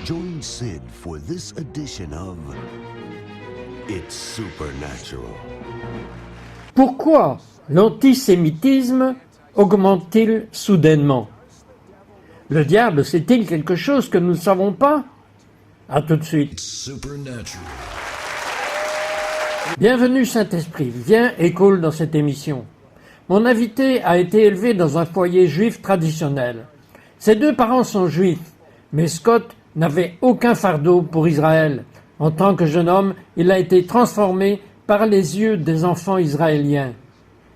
Join Sid for this edition of It's Supernatural. Pourquoi l'antisémitisme augmente-t-il soudainement? Le diable sait-il quelque chose que nous ne savons pas? À tout de suite. Bienvenue Saint-Esprit, viens et coule dans cette émission. Mon invité a été élevé dans un foyer juif traditionnel. Ses deux parents sont juifs, mais Scott n'avait aucun fardeau pour Israël. En tant que jeune homme, il a été transformé par les yeux des enfants israéliens.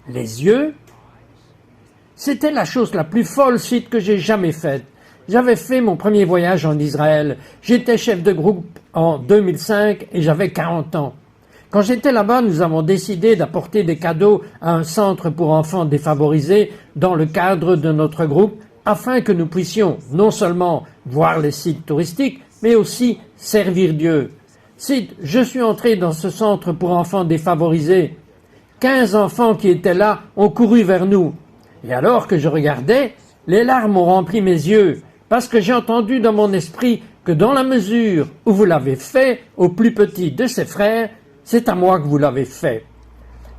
Les yeux? C'était la chose la plus folle que j'ai jamais faite. J'avais fait mon premier voyage en Israël. J'étais chef de groupe en 2005 et j'avais 40 ans. Quand j'étais là-bas, nous avons décidé d'apporter des cadeaux à un centre pour enfants défavorisés dans le cadre de notre groupe afin que nous puissions non seulement voir les sites touristiques, mais aussi servir Dieu. Sid, je suis entré dans ce centre pour enfants défavorisés. 15 enfants qui étaient là ont couru vers nous. Et alors que je regardais, les larmes ont rempli mes yeux, parce que j'ai entendu dans mon esprit que dans la mesure où vous l'avez fait au plus petit de ses frères, c'est à moi que vous l'avez fait.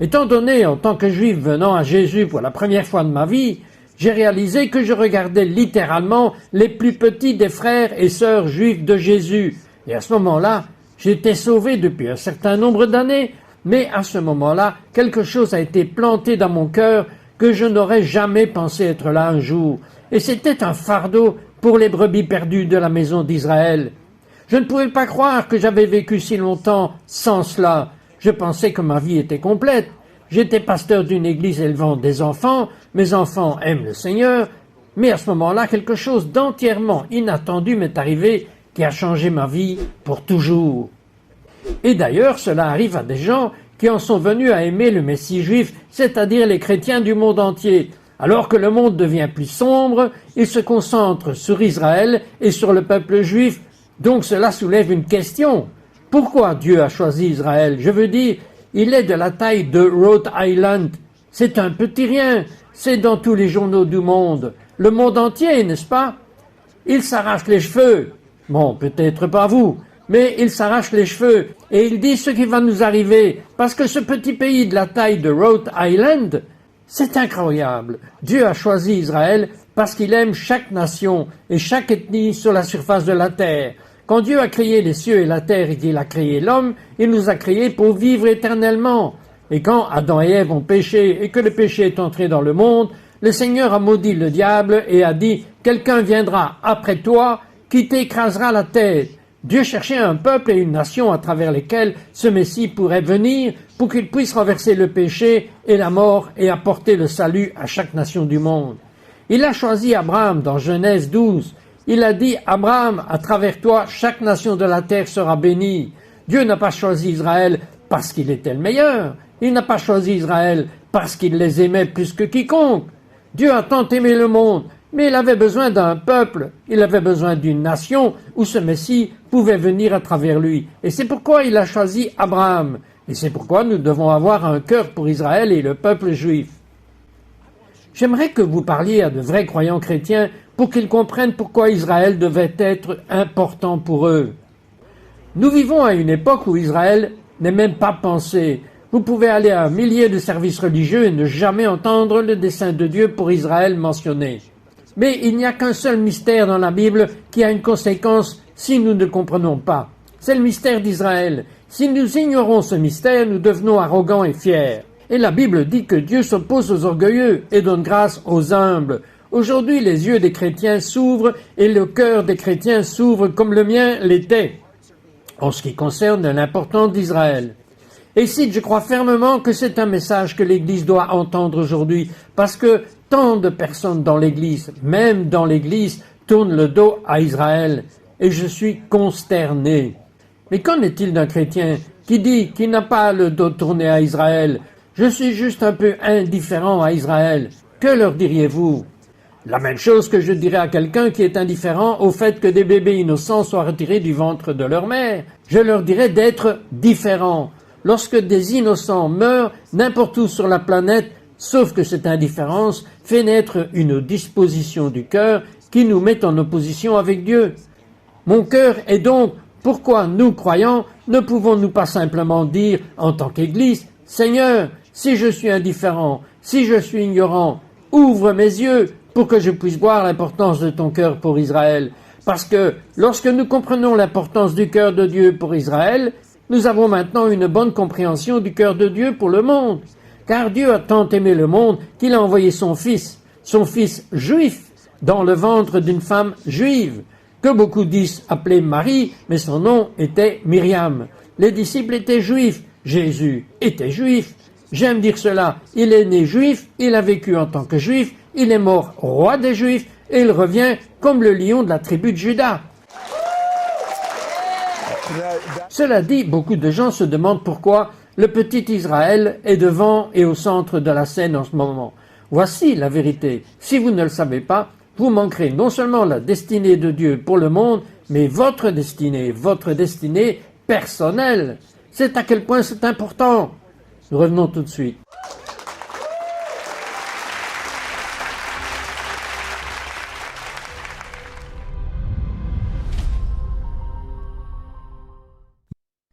Étant donné, en tant que juif venant à Jésus pour la première fois de ma vie, j'ai réalisé que je regardais littéralement les plus petits des frères et sœurs juifs de Jésus. Et à ce moment-là, j'étais sauvé depuis un certain nombre d'années, mais à ce moment-là, quelque chose a été planté dans mon cœur que je n'aurais jamais pensé être là un jour. Et c'était un fardeau pour les brebis perdues de la maison d'Israël. Je ne pouvais pas croire que j'avais vécu si longtemps sans cela. Je pensais que ma vie était complète. J'étais pasteur d'une église élevant des enfants. Mes enfants aiment le Seigneur. Mais à ce moment-là, quelque chose d'entièrement inattendu m'est arrivé qui a changé ma vie pour toujours. Et d'ailleurs, cela arrive à des gens qui en sont venus à aimer le Messie juif, c'est-à-dire les chrétiens du monde entier. Alors que le monde devient plus sombre, ils se concentrent sur Israël et sur le peuple juif. Donc cela soulève une question. Pourquoi Dieu a choisi Israël? Je veux dire, il est de la taille de Rhode Island. C'est un petit rien. C'est dans tous les journaux du monde. Le monde entier, n'est-ce pas? Il s'arrache les cheveux. Bon, peut-être pas vous, mais il s'arrache les cheveux. Et il dit ce qui va nous arriver. Parce que ce petit pays de la taille de Rhode Island, c'est incroyable. Dieu a choisi Israël parce qu'il aime chaque nation et chaque ethnie sur la surface de la terre. Quand Dieu a créé les cieux et la terre et qu'il a créé l'homme, il nous a créés pour vivre éternellement. Et quand Adam et Ève ont péché et que le péché est entré dans le monde, le Seigneur a maudit le diable et a dit « Quelqu'un viendra après toi qui t'écrasera la tête ». Dieu cherchait un peuple et une nation à travers lesquels ce Messie pourrait venir pour qu'il puisse renverser le péché et la mort et apporter le salut à chaque nation du monde. Il a choisi Abraham dans Genèse 12. Il a dit « Abraham, à travers toi, chaque nation de la terre sera bénie ». Dieu n'a pas choisi Israël parce qu'il était le meilleur. Il n'a pas choisi Israël parce qu'il les aimait plus que quiconque. Dieu a tant aimé le monde, mais il avait besoin d'un peuple, il avait besoin d'une nation où ce Messie pouvait venir à travers lui. Et c'est pourquoi il a choisi Abraham. Et c'est pourquoi nous devons avoir un cœur pour Israël et le peuple juif. J'aimerais que vous parliez à de vrais croyants chrétiens pour qu'ils comprennent pourquoi Israël devait être important pour eux. Nous vivons à une époque où Israël n'est même pas pensé. Vous pouvez aller à un millier de services religieux et ne jamais entendre le dessein de Dieu pour Israël mentionné. Mais il n'y a qu'un seul mystère dans la Bible qui a une conséquence si nous ne le comprenons pas. C'est le mystère d'Israël. Si nous ignorons ce mystère, nous devenons arrogants et fiers. Et la Bible dit que Dieu s'oppose aux orgueilleux et donne grâce aux humbles. Aujourd'hui, les yeux des chrétiens s'ouvrent et le cœur des chrétiens s'ouvre comme le mien l'était, en ce qui concerne l'importance d'Israël. Et si je crois fermement que c'est un message que l'Église doit entendre aujourd'hui, parce que tant de personnes dans l'Église, même dans l'Église, tournent le dos à Israël, et je suis consterné. Mais qu'en est-il d'un chrétien qui dit qu'il n'a pas le dos tourné à Israël? Je suis juste un peu indifférent à Israël. Que leur diriez-vous? La même chose que je dirais à quelqu'un qui est indifférent au fait que des bébés innocents soient retirés du ventre de leur mère. Je leur dirais d'être différents. Lorsque des innocents meurent n'importe où sur la planète, sauf que cette indifférence fait naître une disposition du cœur qui nous met en opposition avec Dieu. Mon cœur est donc, pourquoi nous, croyants, ne pouvons-nous pas simplement dire, en tant qu'Église, « Seigneur, si je suis indifférent, si je suis ignorant, ouvre mes yeux pour que je puisse voir l'importance de ton cœur pour Israël. » Parce que lorsque nous comprenons l'importance du cœur de Dieu pour Israël, nous avons maintenant une bonne compréhension du cœur de Dieu pour le monde. Car Dieu a tant aimé le monde qu'il a envoyé son Fils juif, dans le ventre d'une femme juive, que beaucoup disent appeler Marie, mais son nom était Myriam. Les disciples étaient juifs, Jésus était juif. J'aime dire cela, il est né juif, il a vécu en tant que juif, il est mort roi des Juifs, et il revient comme le lion de la tribu de Juda. Cela dit, beaucoup de gens se demandent pourquoi le petit Israël est devant et au centre de la scène en ce moment. Voici la vérité. Si vous ne le savez pas, vous manquerez non seulement la destinée de Dieu pour le monde, mais votre destinée personnelle. C'est à quel point c'est important. Revenons tout de suite.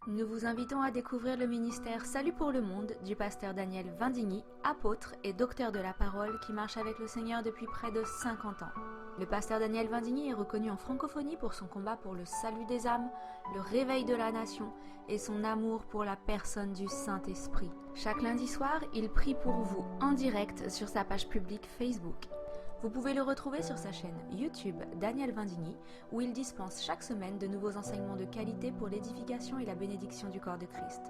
Nous vous invitons à découvrir le ministère Salut pour le monde du pasteur Daniel Vindigny, apôtre et docteur de la parole qui marche avec le Seigneur depuis près de 50 ans. Le pasteur Daniel Vindigny est reconnu en francophonie pour son combat pour le salut des âmes, le réveil de la nation et son amour pour la personne du Saint-Esprit. Chaque lundi soir, il prie pour vous en direct sur sa page publique Facebook. Vous pouvez le retrouver sur sa chaîne YouTube Daniel Vindigny, où il dispense chaque semaine de nouveaux enseignements de qualité pour l'édification et la bénédiction du corps de Christ.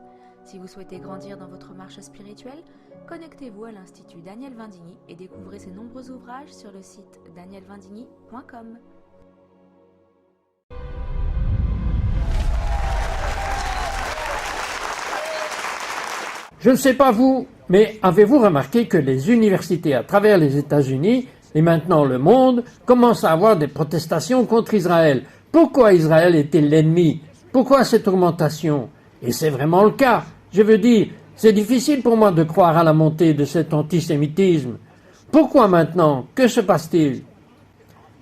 Si vous souhaitez grandir dans votre marche spirituelle, connectez-vous à l'Institut Daniel Vindigny et découvrez ses nombreux ouvrages sur le site danielvindigny.com. Je ne sais pas vous, mais avez-vous remarqué que les universités à travers les États-Unis et maintenant le monde commencent à avoir des protestations contre Israël? Pourquoi Israël est-il l'ennemi? Pourquoi cette augmentation? Et c'est vraiment le cas. Je veux dire, c'est difficile pour moi de croire à la montée de cet antisémitisme. Pourquoi maintenant? Que se passe-t-il?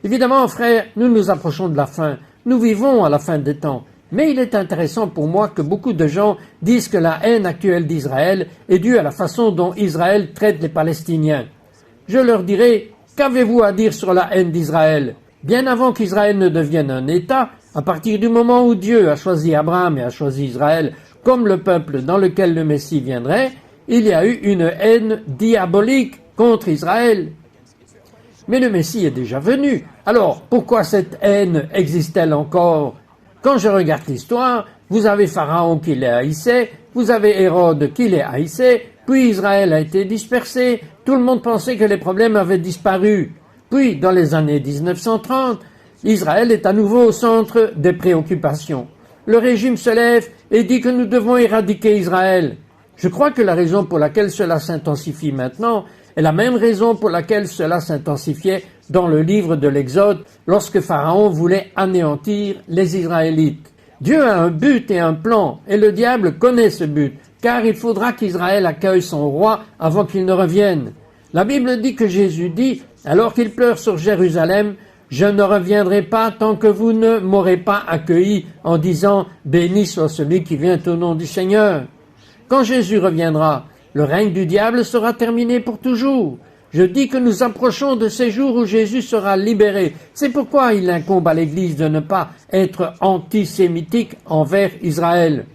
Évidemment, frères, nous nous approchons de la fin. Nous vivons à la fin des temps. Mais il est intéressant pour moi que beaucoup de gens disent que la haine actuelle d'Israël est due à la façon dont Israël traite les Palestiniens. Je leur dirai, qu'avez-vous à dire sur la haine d'Israël? Bien avant qu'Israël ne devienne un État, à partir du moment où Dieu a choisi Abraham et a choisi Israël comme le peuple dans lequel le Messie viendrait, il y a eu une haine diabolique contre Israël. Mais le Messie est déjà venu. Alors, pourquoi cette haine existe-t-elle encore? Quand je regarde l'histoire, vous avez Pharaon qui les haïssait, vous avez Hérode qui les haïssait, puis Israël a été dispersé, tout le monde pensait que les problèmes avaient disparu. Puis, dans les années 1930, Israël est à nouveau au centre des préoccupations. Le régime se lève et dit que nous devons éradiquer Israël. Je crois que la raison pour laquelle cela s'intensifie maintenant est la même raison pour laquelle cela s'intensifiait dans le livre de l'Exode lorsque Pharaon voulait anéantir les Israélites. Dieu a un but et un plan, et le diable connaît ce but, car il faudra qu'Israël accueille son roi avant qu'il ne revienne. La Bible dit que Jésus dit, alors qu'il pleure sur Jérusalem, « Je ne reviendrai pas tant que vous ne m'aurez pas accueilli en disant « Béni soit celui qui vient au nom du Seigneur ». Quand Jésus reviendra, le règne du diable sera terminé pour toujours. Je dis que nous approchons de ces jours où Jésus sera libéré. C'est pourquoi il incombe à l'Église de ne pas être antisémitique envers Israël.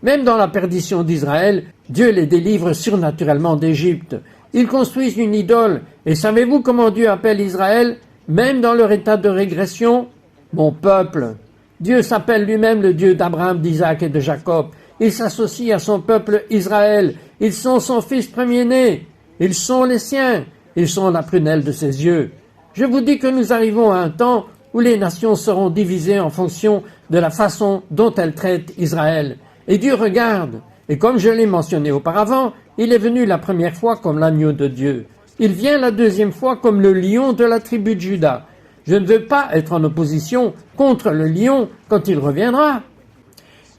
Même dans la perdition d'Israël, Dieu les délivre surnaturellement d'Égypte. Ils construisent une idole. Et savez-vous comment Dieu appelle Israël, même dans leur état de régression? Mon peuple. Dieu s'appelle lui-même le Dieu d'Abraham, d'Isaac et de Jacob. Il s'associe à son peuple Israël. Ils sont son fils premier-né. Ils sont les siens. Ils sont la prunelle de ses yeux. Je vous dis que nous arrivons à un temps où les nations seront divisées en fonction de la façon dont elles traitent Israël. Et Dieu regarde. Et comme je l'ai mentionné auparavant, il est venu la première fois comme l'agneau de Dieu. Il vient la deuxième fois comme le lion de la tribu de Juda. Je ne veux pas être en opposition contre le lion quand il reviendra.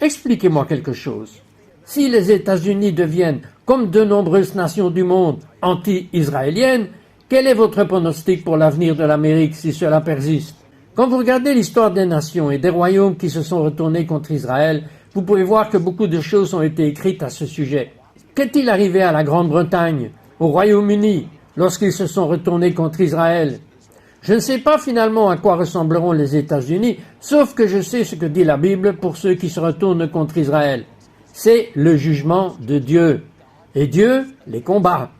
Expliquez-moi quelque chose. Si les États-Unis deviennent, comme de nombreuses nations du monde, anti-israéliennes, quel est votre pronostic pour l'avenir de l'Amérique si cela persiste? Quand vous regardez l'histoire des nations et des royaumes qui se sont retournés contre Israël, vous pouvez voir que beaucoup de choses ont été écrites à ce sujet. Qu'est-il arrivé à la Grande-Bretagne, au Royaume-Uni, lorsqu'ils se sont retournés contre Israël? Je ne sais pas finalement à quoi ressembleront les États-Unis, sauf que je sais ce que dit la Bible pour ceux qui se retournent contre Israël. C'est le jugement de Dieu. Et Dieu les combat.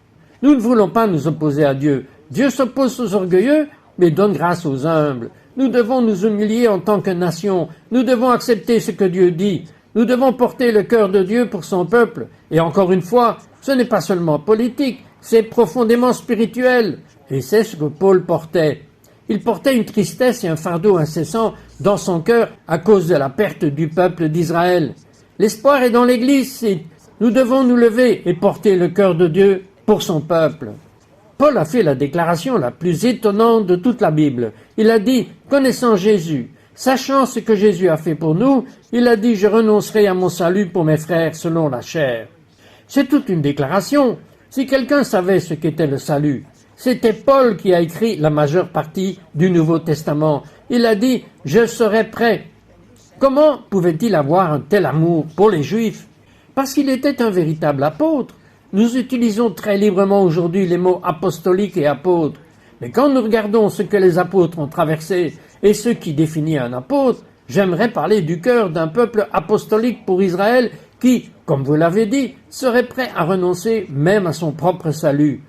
Nous ne voulons pas nous opposer à Dieu. Dieu s'oppose aux orgueilleux, mais donne grâce aux humbles. Nous devons nous humilier en tant que nation. Nous devons accepter ce que Dieu dit. Nous devons porter le cœur de Dieu pour son peuple. Et encore une fois, ce n'est pas seulement politique, c'est profondément spirituel. Et c'est ce que Paul portait. Il portait une tristesse et un fardeau incessant dans son cœur à cause de la perte du peuple d'Israël. L'espoir est dans l'Église. Nous devons nous lever et porter le cœur de Dieu pour son peuple. Paul a fait la déclaration la plus étonnante de toute la Bible. Il a dit, connaissant Jésus, sachant ce que Jésus a fait pour nous, il a dit, je renoncerai à mon salut pour mes frères selon la chair. C'est toute une déclaration. Si quelqu'un savait ce qu'était le salut, c'était Paul qui a écrit la majeure partie du Nouveau Testament. Il a dit, je serai prêt. Comment pouvait-il avoir un tel amour pour les Juifs? Parce qu'il était un véritable apôtre. Nous utilisons très librement aujourd'hui les mots apostolique et apôtre. Mais quand nous regardons ce que les apôtres ont traversé et ce qui définit un apôtre, j'aimerais parler du cœur d'un peuple apostolique pour Israël qui, comme vous l'avez dit, serait prêt à renoncer même à son propre salut.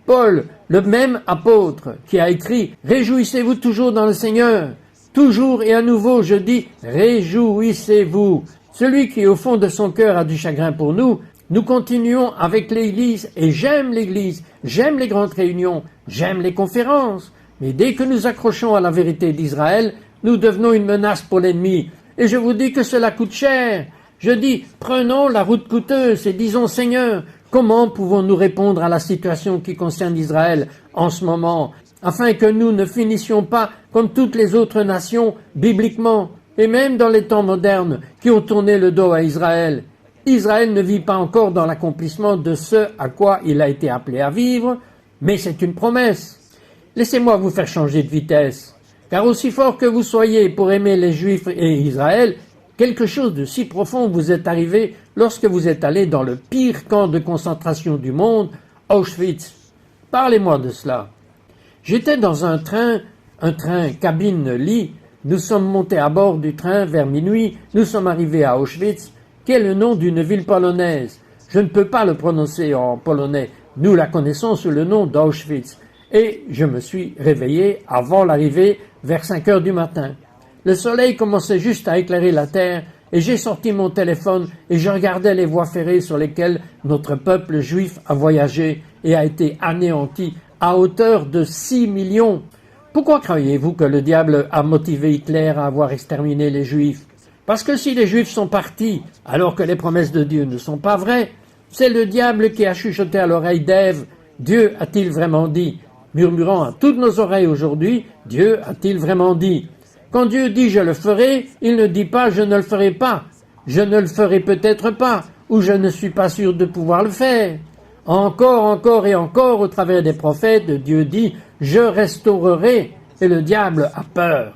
Paul, le même apôtre, qui a écrit « Réjouissez-vous toujours dans le Seigneur ». Toujours et à nouveau, je dis « Réjouissez-vous ». Celui qui, au fond de son cœur, a du chagrin pour nous, nous continuons avec l'Église, et j'aime l'Église, j'aime les grandes réunions, j'aime les conférences. Mais dès que nous accrochons à la vérité d'Israël, nous devenons une menace pour l'ennemi. Et je vous dis que cela coûte cher. Je dis, prenons la route coûteuse et disons, Seigneur, comment pouvons-nous répondre à la situation qui concerne Israël en ce moment, afin que nous ne finissions pas comme toutes les autres nations, bibliquement, et même dans les temps modernes, qui ont tourné le dos à Israël. Israël ne vit pas encore dans l'accomplissement de ce à quoi il a été appelé à vivre, mais c'est une promesse. Laissez-moi vous faire changer de vitesse, car aussi fort que vous soyez pour aimer les Juifs et Israël, quelque chose de si profond vous est arrivé lorsque vous êtes allé dans le pire camp de concentration du monde, Auschwitz. Parlez-moi de cela. J'étais dans un train cabine-lit. Nous sommes montés à bord du train vers minuit. Nous sommes arrivés à Auschwitz, qui est le nom d'une ville polonaise. Je ne peux pas le prononcer en polonais. Nous la connaissons sous le nom d'Auschwitz. Et je me suis réveillé avant l'arrivée vers 5 heures du matin. Le soleil commençait juste à éclairer la terre et j'ai sorti mon téléphone et je regardais les voies ferrées sur lesquelles notre peuple juif a voyagé et a été anéanti à hauteur de 6 millions. Pourquoi croyez-vous que le diable a motivé Hitler à avoir exterminé les Juifs? Parce que si les Juifs sont partis alors que les promesses de Dieu ne sont pas vraies, c'est le diable qui a chuchoté à l'oreille d'Ève. Dieu a-t-il vraiment dit? Murmurant à toutes nos oreilles aujourd'hui, Dieu a-t-il vraiment dit? Quand Dieu dit « je le ferai », il ne dit pas « je ne le ferai pas »,« je ne le ferai peut-être pas » ou « je ne suis pas sûr de pouvoir le faire ». Encore et encore, au travers des prophètes, Dieu dit « je restaurerai » et le diable a peur.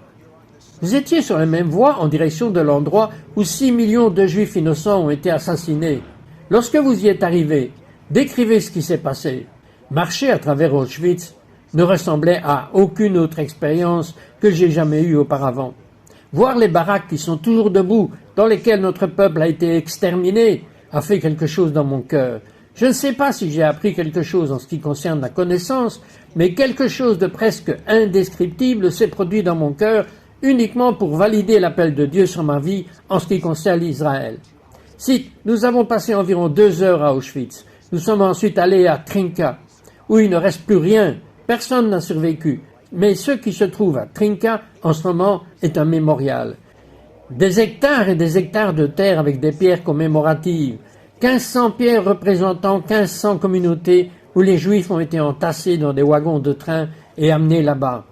Vous étiez sur la même voie en direction de l'endroit où 6 millions de Juifs innocents ont été assassinés. Lorsque vous y êtes arrivé, décrivez ce qui s'est passé. Marcher à travers Auschwitz ne ressemblait à aucune autre expérience que j'ai jamais eue auparavant. Voir les baraques qui sont toujours debout, dans lesquelles notre peuple a été exterminé, a fait quelque chose dans mon cœur. Je ne sais pas si j'ai appris quelque chose en ce qui concerne la connaissance, mais quelque chose de presque indescriptible s'est produit dans mon cœur uniquement pour valider l'appel de Dieu sur ma vie en ce qui concerne Israël. Si nous avons passé environ 2 heures à Auschwitz, nous sommes ensuite allés à Trinka, où il ne reste plus rien. Personne n'a survécu, mais ce qui se trouve à Trinka en ce moment est un mémorial. Des hectares et des hectares de terre avec des pierres commémoratives, 1500 pierres représentant 1500 communautés où les Juifs ont été entassés dans des wagons de train et amenés là-bas.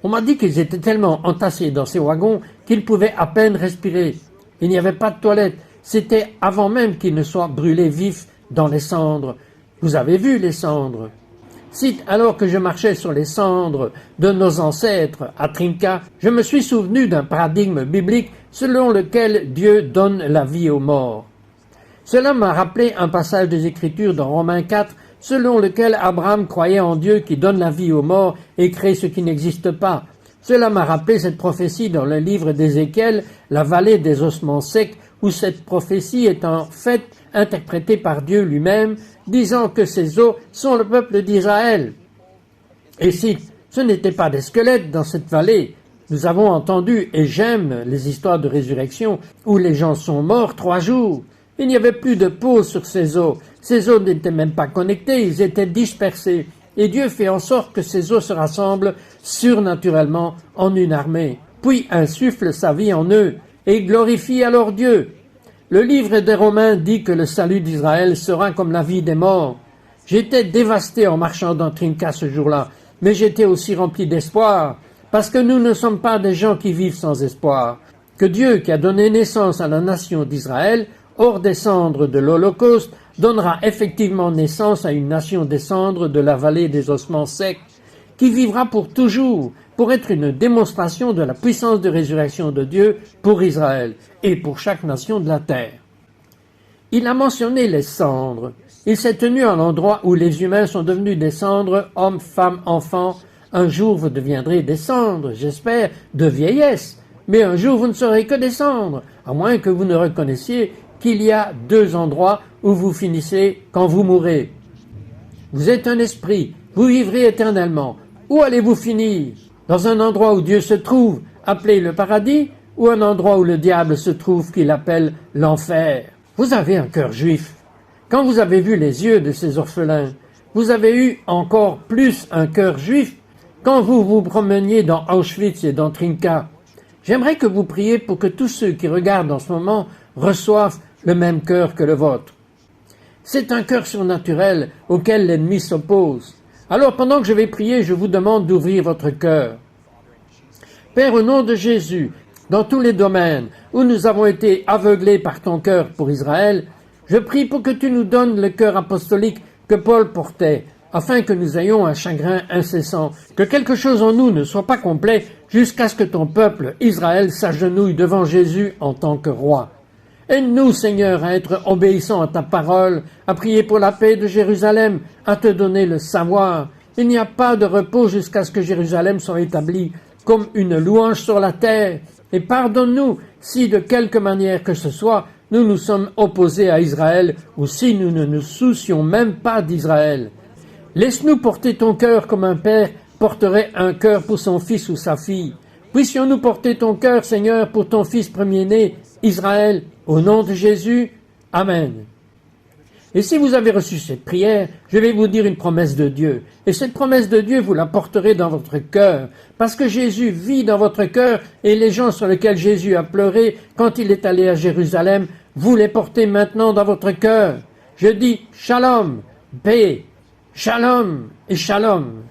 On m'a dit qu'ils étaient tellement entassés dans ces wagons qu'ils pouvaient à peine respirer. Il n'y avait pas de toilette. C'était avant même qu'ils ne soient brûlés vifs dans les cendres. Vous avez vu les cendres. Cite, alors que je marchais sur les cendres de nos ancêtres à Trinca, je me suis souvenu d'un paradigme biblique selon lequel Dieu donne la vie aux morts. Cela m'a rappelé un passage des Écritures dans Romains 4, selon lequel Abraham croyait en Dieu qui donne la vie aux morts et crée ce qui n'existe pas. Cela m'a rappelé cette prophétie dans le livre d'Ézéchiel, la vallée des ossements secs, où cette prophétie est en fait interprétée par Dieu lui-même, disant que ces os sont le peuple d'Israël. Et si ce n'étaient pas des squelettes dans cette vallée, nous avons entendu, et j'aime les histoires de résurrection, où les gens sont morts 3 jours. Il n'y avait plus de peau sur ces os. Ces os n'étaient même pas connectés, ils étaient dispersés. Et Dieu fait en sorte que ces os se rassemblent surnaturellement en une armée. Puis insuffle sa vie en eux et glorifie alors Dieu. Le livre des Romains dit que le salut d'Israël sera comme la vie des morts. J'étais dévasté en marchant dans Trinca ce jour-là, mais j'étais aussi rempli d'espoir, parce que nous ne sommes pas des gens qui vivent sans espoir. Que Dieu, qui a donné naissance à la nation d'Israël, hors des cendres de l'Holocauste, donnera effectivement naissance à une nation des cendres de la vallée des ossements secs, qui vivra pour toujours, pour être une démonstration de la puissance de résurrection de Dieu pour Israël et pour chaque nation de la terre. Il a mentionné les cendres. Il s'est tenu à l'endroit où les humains sont devenus des cendres, hommes, femmes, enfants. Un jour vous deviendrez des cendres, j'espère, de vieillesse, mais un jour vous ne serez que des cendres, à moins que vous ne reconnaissiez qu'il y a 2 endroits où vous finissez quand vous mourrez. Vous êtes un esprit, vous vivrez éternellement. Où allez-vous finir? Dans un endroit où Dieu se trouve, appelé le paradis, ou un endroit où le diable se trouve, qu'il appelle l'enfer? Vous avez un cœur juif. Quand vous avez vu les yeux de ces orphelins, vous avez eu encore plus un cœur juif quand vous vous promeniez dans Auschwitz et dans Trinca. J'aimerais que vous priez pour que tous ceux qui regardent en ce moment reçoivent le même cœur que le vôtre. C'est un cœur surnaturel auquel l'ennemi s'oppose. Alors pendant que je vais prier, je vous demande d'ouvrir votre cœur. Père, au nom de Jésus, dans tous les domaines où nous avons été aveuglés par ton cœur pour Israël, je prie pour que tu nous donnes le cœur apostolique que Paul portait, afin que nous ayons un chagrin incessant, que quelque chose en nous ne soit pas complet jusqu'à ce que ton peuple, Israël, s'agenouille devant Jésus en tant que roi. Aide-nous, Seigneur, à être obéissants à ta parole, à prier pour la paix de Jérusalem, à te donner le savoir. Il n'y a pas de repos jusqu'à ce que Jérusalem soit établie comme une louange sur la terre. Et pardonne-nous si, de quelque manière que ce soit, nous nous sommes opposés à Israël ou si nous ne nous soucions même pas d'Israël. Laisse-nous porter ton cœur comme un père porterait un cœur pour son fils ou sa fille. Puissions-nous porter ton cœur, Seigneur, pour ton fils premier-né, Israël, au nom de Jésus. Amen. Et si vous avez reçu cette prière, je vais vous dire une promesse de Dieu. Et cette promesse de Dieu, vous la porterez dans votre cœur, parce que Jésus vit dans votre cœur et les gens sur lesquels Jésus a pleuré quand il est allé à Jérusalem, vous les portez maintenant dans votre cœur. Je dis Shalom, paix, Shalom et Shalom.